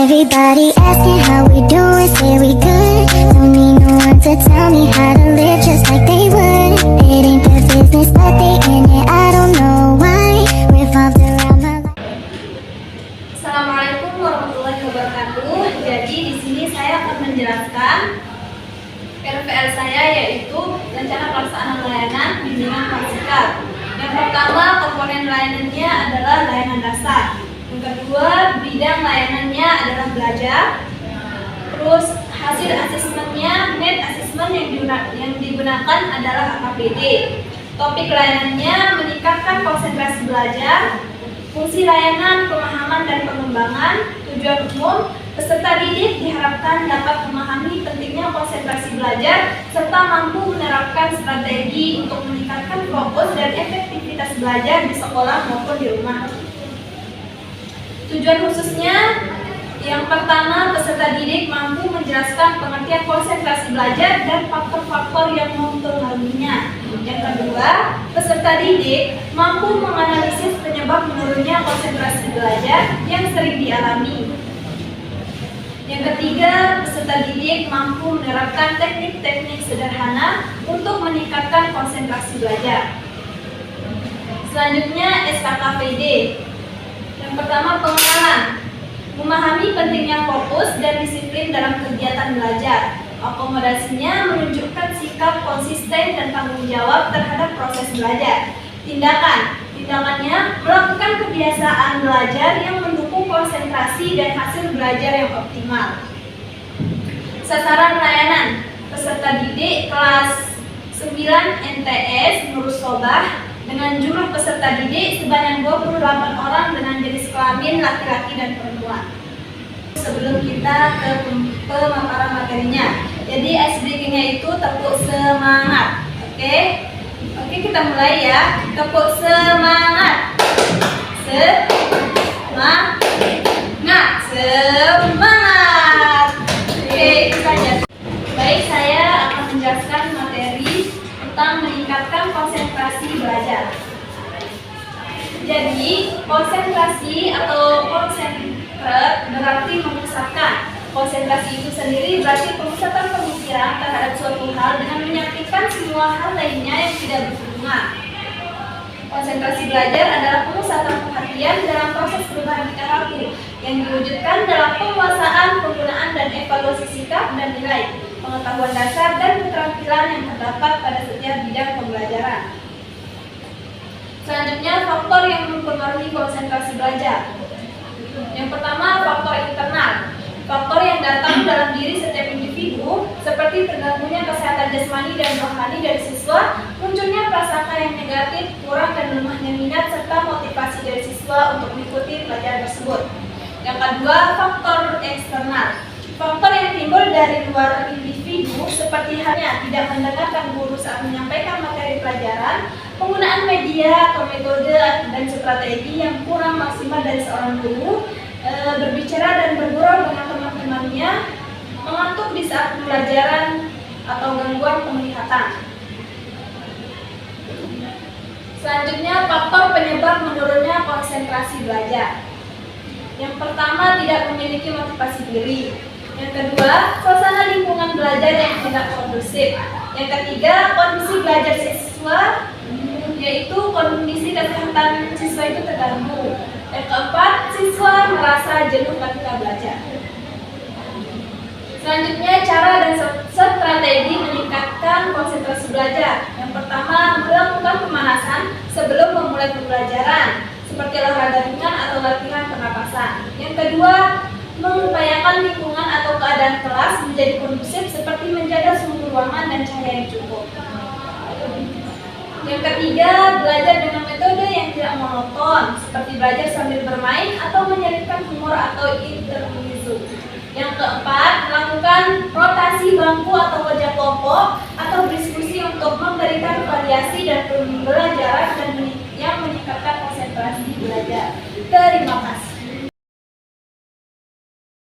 Everybody asking how we doing, say we good. Don't need no one to tell me how to live just like they would. It ain't their business, but they in it. I don't know why. Revolved around my life. Assalamualaikum warahmatullahi wabarakatuh. Jadi di sini saya akan menjelaskan RPL saya, yaitu rencana pelaksanaan layanan bimbingan praktikal. Yang pertama, komponen layanannya adalah layanan dasar. Yang kedua, bidang layanannya adalah belajar. Terus hasil asesmennya, net assessment yang digunakan adalah AKPD. Topik layanannya meningkatkan konsentrasi belajar. Fungsi layanan, pemahaman dan pengembangan. Tujuan umum, peserta didik diharapkan dapat memahami pentingnya konsentrasi belajar serta mampu menerapkan strategi untuk meningkatkan fokus dan efektivitas belajar di sekolah maupun di rumah. Tujuan khususnya, yang pertama, peserta didik mampu menjelaskan pengertian konsentrasi belajar dan faktor-faktor yang mempengaruhinya. Yang kedua, peserta didik mampu menganalisis penyebab menurunnya konsentrasi belajar yang sering dialami. Yang ketiga, peserta didik mampu menerapkan teknik-teknik sederhana untuk meningkatkan konsentrasi belajar. Selanjutnya, SKKPD. Yang pertama, pengenalan. Memahami pentingnya fokus dan disiplin dalam kegiatan belajar. Akomodasinya menunjukkan sikap konsisten dan tanggung jawab terhadap proses belajar. Tindakannya melakukan kebiasaan belajar yang mendukung konsentrasi dan hasil belajar yang optimal. Sasaran layanan, peserta didik kelas 9 NTS Nurus Sobah dengan jumlah peserta didik sebanyak 28 orang dengan jenis kelamin laki-laki dan perempuan. Sebelum kita ke pemaparan materinya, jadi ice breaking-nya itu tepuk semangat. Oke, kita mulai ya. Tepuk semangat. Semangat. Oke, itu saja. Baik, saya akan menjelaskan materi tentang meningkatkan konsentrasi belajar. Jadi, konsentrasi atau konsentrate berarti memusatkan. Konsentrasi itu sendiri berarti pemusatan pemikiran terhadap suatu hal dengan menyampaikan semua hal lainnya yang tidak berhubungan. Konsentrasi belajar adalah pemusatan perhatian dalam proses perubahan perilaku yang diwujudkan dalam penguasaan, penggunaan, dan evaluasi sikap dan nilai, pengetahuan dasar, dan keterampilan yang terdapat pada setiap bidang pembelajaran. Selanjutnya, faktor yang mempengaruhi konsentrasi belajar. Yang pertama, faktor internal. Faktor yang datang dalam diri setiap individu, seperti terganggunya kesehatan jasmani dan rohani dari siswa, munculnya prasangka yang negatif, kurang dan lemahnya minat, serta motivasi dari siswa untuk mengikuti pelajaran tersebut. Yang kedua, faktor eksternal. Faktor yang timbul dari luar individu, seperti halnya tidak mendengarkan guru saat menyampaikan materi pelajaran, penggunaan media atau metode dan strategi yang kurang maksimal dari seorang guru, berbicara dan bergurau dengan teman-temannya, mengantuk di saat pembelajaran, atau gangguan penglihatan. Selanjutnya, faktor penyebab menurunnya konsentrasi belajar. Yang pertama, tidak memiliki motivasi diri. Yang kedua, suasana lingkungan belajar yang tidak kondusif. Yang ketiga, kondisi belajar siswa, yaitu kondisi kesehatan siswa itu terganggu. Yang keempat, siswa merasa jenuh ketika belajar. Selanjutnya, cara dan strategi meningkatkan konsentrasi belajar. Yang pertama, melakukan pemanasan sebelum memulai pembelajaran, seperti olahraga ringan atau latihan pernapasan. Yang kedua, mengupayakan lingkungan atau keadaan kelas menjadi kondusif, seperti menjaga suhu ruangan dan cahaya yang cukup. Yang ketiga, belajar dengan metode yang tidak monoton, seperti belajar sambil bermain atau menyelipkan humor atau intermezzo. Yang keempat, melakukan rotasi bangku